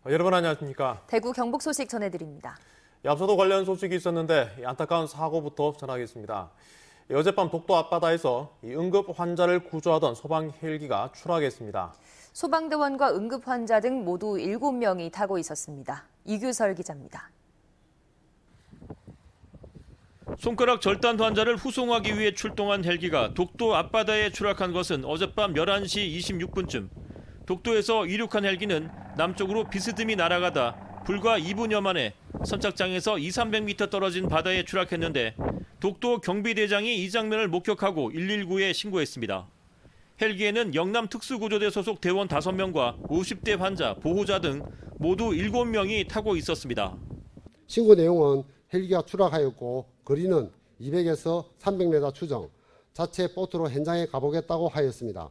여러분 안녕하십니까? 대구 경북 소식 전해드립니다. 앞서도 관련 소식이 있었는데 안타까운 사고부터 전하겠습니다. 어젯밤 독도 앞바다에서 응급 환자를 구조하던 소방 헬기가 추락했습니다. 소방대원과 응급 환자 등 모두 7명이 타고 있었습니다. 이규설 기자입니다. 손가락 절단 환자를 후송하기 위해 출동한 헬기가 독도 앞바다에 추락한 것은 어젯밤 11시 26분쯤. 독도에서 이륙한 헬기는 남쪽으로 비스듬히 날아가다 불과 2분여 만에 선착장에서 200~300m 떨어진 바다에 추락했는데 독도 경비대장이 이 장면을 목격하고 119에 신고했습니다. 헬기에는 영남특수구조대 소속 대원 5명과 50대 환자, 보호자 등 모두 7명이 타고 있었습니다. 신고 내용은 헬기가 추락하였고 거리는 200에서 300m 추정, 자체 보트로 현장에 가보겠다고 하였습니다.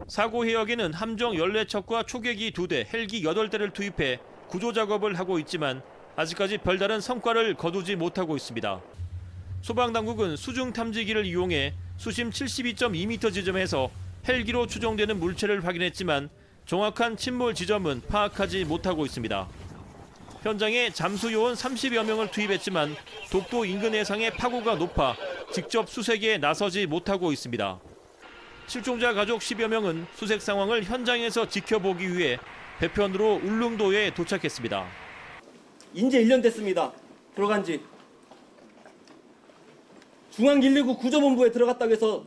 사고 해역에는 함정 14척과 초계기 2대, 헬기 8대를 투입해 구조 작업을 하고 있지만 아직까지 별다른 성과를 거두지 못하고 있습니다. 소방당국은 수중 탐지기를 이용해 수심 72.2m 지점에서 헬기로 추정되는 물체를 확인했지만 정확한 침몰 지점은 파악하지 못하고 있습니다. 현장에 잠수요원 30여 명을 투입했지만 독도 인근 해상의 파고가 높아 직접 수색에 나서지 못하고 있습니다. 실종자 가족 10여 명은 수색 상황을 현장에서 지켜보기 위해 배편으로 울릉도에 도착했습니다. 이제 1년 됐습니다. 들어간 지. 중앙119 구조본부에 들어갔다고 해서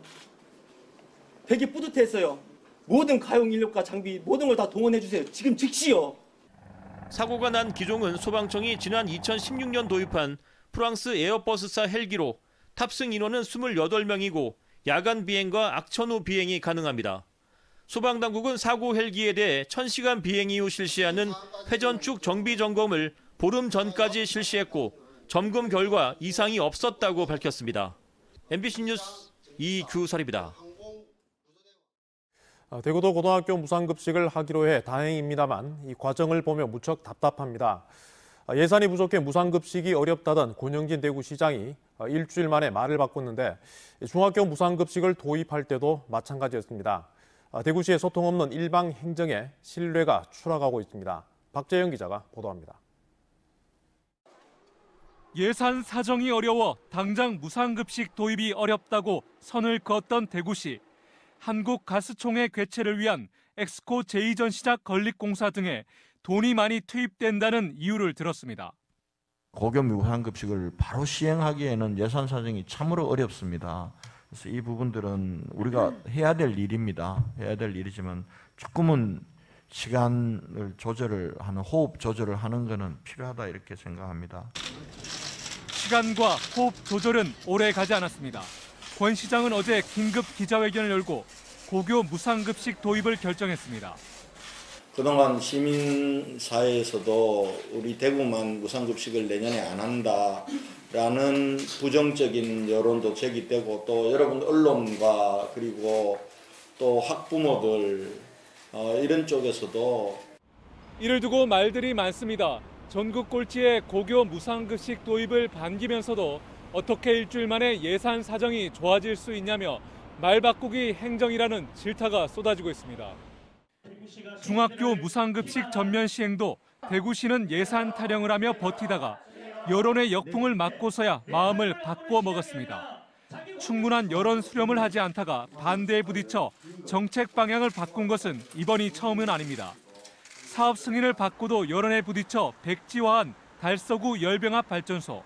되게 뿌듯했어요. 모든 가용 인력과 장비 모든 걸 다 동원해 주세요. 지금 즉시요. 사고가 난 기종은 소방청이 지난 2016년 도입한 프랑스 에어버스사 헬기로 탑승 인원은 28명이고 야간 비행과 악천 후 비행이 가능합니다. 소방당국은 사고 헬기에 대해 1000시간 비행 이후 실시하는 회전축 정비 점검을 보름 전까지 실시했고 점검 결과 이상이 없었다고 밝혔습니다. MBC 뉴스 이규설입니다. 대구도 고등학교 무상급식을 하기로 해 다행입니다만 이 과정을 보며 무척 답답합니다. 예산이 부족해 무상급식이 어렵다던 권영진 대구시장이 일주일 만에 말을 바꿨는데 중학교 무상급식을 도입할 때도 마찬가지였습니다. 대구시의 소통 없는 일방 행정에 신뢰가 추락하고 있습니다. 박재영 기자가 보도합니다. 예산 사정이 어려워 당장 무상급식 도입이 어렵다고 선을 그었던 대구시. 한국가스총회 개최를 위한 엑스코 제2전 시작 건립공사 등에 돈이 많이 투입된다는 이유를 들었습니다. 고교 무상급식을 바로 시행하기에는 예산 사정이 참으로 어렵습니다. 그래서 이 부분들은 우리가 해야 될 일입니다. 해야 될 일이지만 조금은 시간을 조절을 하는, 호흡 조절을 하는 것은 필요하다 이렇게 생각합니다. 시간과 호흡 조절은 오래 가지 않았습니다. 권 시장은 어제 긴급 기자회견을 열고 고교 무상급식 도입을 결정했습니다. 그동안 시민사회에서도 우리 대구만 무상급식을 내년에 안 한다라는 부정적인 여론도 제기되고 또 여러분 언론과 그리고 또 학부모들 이런 쪽에서도 이를 두고 말들이 많습니다. 전국 꼴찌의 고교 무상급식 도입을 반기면서도 어떻게 일주일 만에 예산 사정이 좋아질 수 있냐며 말 바꾸기 행정이라는 질타가 쏟아지고 있습니다. 중학교 무상급식 전면 시행도 대구시는 예산 타령을 하며 버티다가 여론의 역풍을 맞고서야 마음을 바꾸어 먹었습니다. 충분한 여론 수렴을 하지 않다가 반대에 부딪혀 정책 방향을 바꾼 것은 이번이 처음은 아닙니다. 사업 승인을 받고도 여론에 부딪혀 백지화한 달서구 열병합 발전소,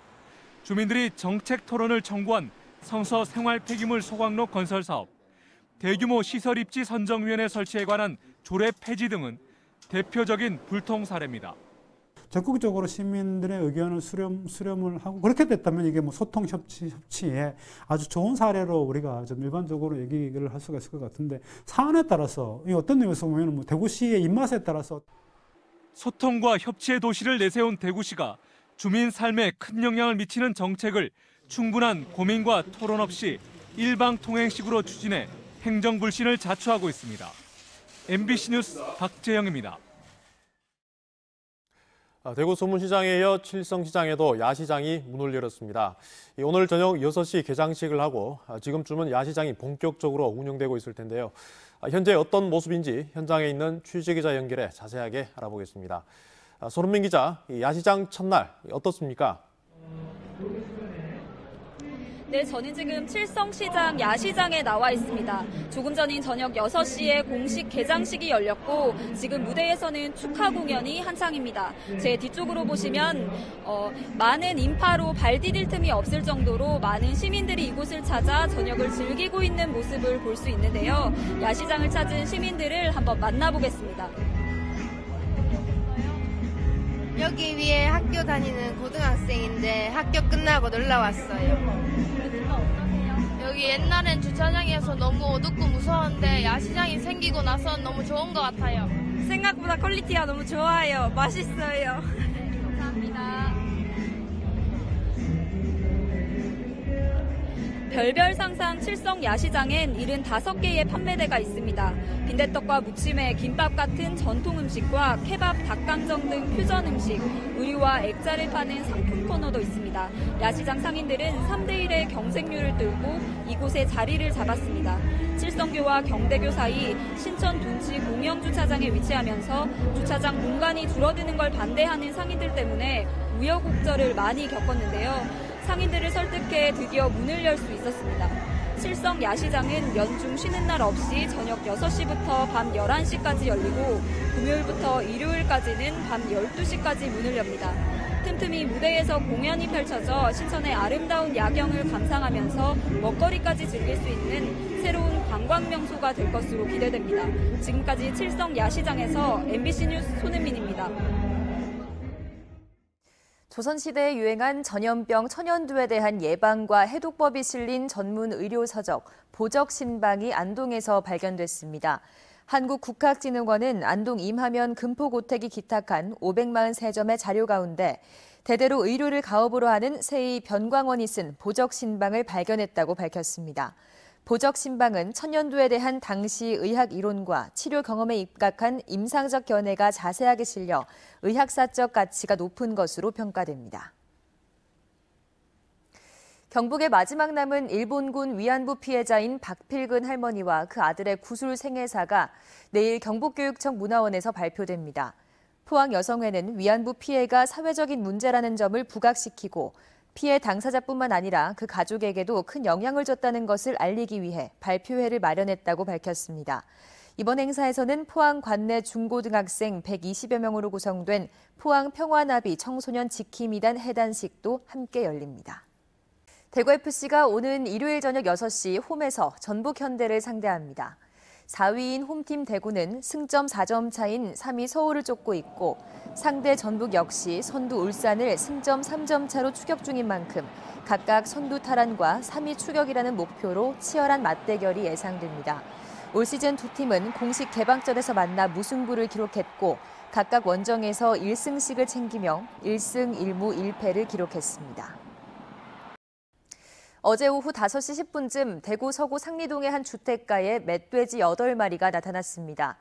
주민들이 정책 토론을 청구한 성서 생활 폐기물 소각로 건설 사업, 대규모 시설 입지 선정위원회 설치에 관한 조례 폐지 등은 대표적인 불통 사례입니다. 적극적으로 시민들의 의견을 수렴을 하고 그렇게 됐다면 이게 뭐 소통 협치에 아주 좋은 사례로 우리가 좀 일반적으로 얘기를 할 수가 있을 것 같은데 사안에 따라서 어떤 의미에서 보면 뭐 대구시의 입맛에 따라서 소통과 협치의 도시를 내세운 대구시가 주민 삶에 큰 영향을 미치는 정책을 충분한 고민과 토론 없이 일방통행식으로 추진해 행정 불신을 자초하고 있습니다. MBC 뉴스 박재영입니다. 대구 서문시장에 이어 칠성시장에도 야시장이 문을 열었습니다. 오늘 저녁 6시 개장식을 하고 지금쯤은 야시장이 본격적으로 운영되고 있을 텐데요. 현재 어떤 모습인지 현장에 있는 취재기자 연결해 자세하게 알아보겠습니다. 손은민 기자, 야시장 첫날 어떻습니까? 네, 저는 지금 칠성시장 야시장에 나와 있습니다. 조금 전인 저녁 6시에 공식 개장식이 열렸고 지금 무대에서는 축하 공연이 한창입니다. 제 뒤쪽으로 보시면 많은 인파로 발 디딜 틈이 없을 정도로 많은 시민들이 이곳을 찾아 저녁을 즐기고 있는 모습을 볼 수 있는데요. 야시장을 찾은 시민들을 한번 만나보겠습니다. 여기 위에 학교 다니는 고등학생인데 학교 끝나고 놀러 왔어요. 여기 옛날엔 주차장이어서 너무 어둡고 무서웠는데 야시장이 생기고 나서 너무 좋은 것 같아요. 생각보다 퀄리티가 너무 좋아요. 맛있어요. 감사합니다. 별별 상상 칠성 야시장엔 75개의 판매대가 있습니다. 빈대떡과 무침에 김밥 같은 전통 음식과 케밥, 닭강정 등 퓨전 음식, 의류와 액자를 파는 상품 코너도 있습니다. 야시장 상인들은 3대1의 경쟁률을 뚫고 이곳에 자리를 잡았습니다. 칠성교와 경대교 사이 신천 둔치 공영주차장에 위치하면서 주차장 공간이 줄어드는 걸 반대하는 상인들 때문에 우여곡절을 많이 겪었는데요. 상인들을 설득해 드디어 문을 열 수 있었습니다. 칠성 야시장은 연중 쉬는 날 없이 저녁 6시부터 밤 11시까지 열리고 금요일부터 일요일까지는 밤 12시까지 문을 엽니다. 틈틈이 무대에서 공연이 펼쳐져 신천의 아름다운 야경을 감상하면서 먹거리까지 즐길 수 있는 새로운 관광 명소가 될 것으로 기대됩니다. 지금까지 칠성 야시장에서 MBC 뉴스 손은민입니다. 조선시대에 유행한 전염병 천연두에 대한 예방과 해독법이 실린 전문 의료서적 보적신방이 안동에서 발견됐습니다. 한국국학진흥원은 안동 임하면 금포고택이 기탁한 543점의 자료 가운데 대대로 의료를 가업으로 하는 세의 변광원이 쓴 보적신방을 발견했다고 밝혔습니다. 보적신방은 천연두에 대한 당시 의학 이론과 치료 경험에 입각한 임상적 견해가 자세하게 실려 의학사적 가치가 높은 것으로 평가됩니다. 경북의 마지막 남은 일본군 위안부 피해자인 박필근 할머니와 그 아들의 구술 생애사가 내일 경북교육청 문화원에서 발표됩니다. 포항여성회는 위안부 피해가 사회적인 문제라는 점을 부각시키고 피해 당사자뿐만 아니라 그 가족에게도 큰 영향을 줬다는 것을 알리기 위해 발표회를 마련했다고 밝혔습니다. 이번 행사에서는 포항 관내 중고등학생 120여 명으로 구성된 포항 평화나비 청소년 지킴이단 해단식도 함께 열립니다. 대구FC가 오는 일요일 저녁 6시 홈에서 전북현대를 상대합니다. 4위인 홈팀 대구는 승점 4점 차인 3위 서울을 쫓고 있고 상대 전북 역시 선두 울산을 승점 3점 차로 추격 중인 만큼 각각 선두 탈환과 3위 추격이라는 목표로 치열한 맞대결이 예상됩니다. 올 시즌 두 팀은 공식 개막전에서 만나 무승부를 기록했고 각각 원정에서 1승씩을 챙기며 1승 1무 1패를 기록했습니다. 어제 오후 5시 10분쯤 대구 서구 상리동의 한 주택가에 멧돼지 8마리가 나타났습니다.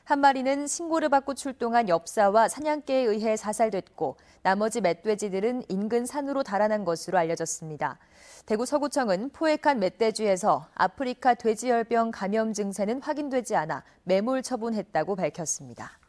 한 마리는 신고를 받고 출동한 엽사와 사냥개에 의해 사살됐고 나머지 멧돼지들은 인근 산으로 달아난 것으로 알려졌습니다. 대구 서구청은 포획한 멧돼지에서 아프리카 돼지열병 감염 증세는 확인되지 않아 매몰 처분했다고 밝혔습니다.